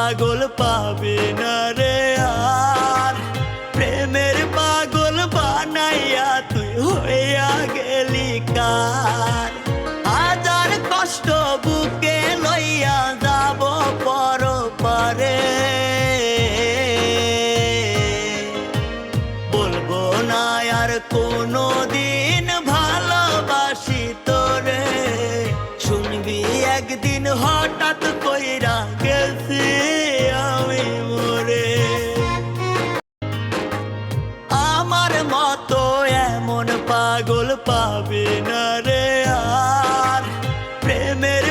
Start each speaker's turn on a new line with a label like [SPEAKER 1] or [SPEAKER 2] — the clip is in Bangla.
[SPEAKER 1] পাগল পাবে না রে আর, প্রেমের পাগল বানাইয়া তুই হইয়া গেলি কার। হাজার কষ্ট বুকে লইয়া যাব পরপারে, বলবো না আর কোনো দিন ভালোবাসি তোরে। শুনবি একদিন হঠাৎ কইরা গেছি আমি মরে। আমার মতো এমন পাগল পাবে না রে আর, প্রেমের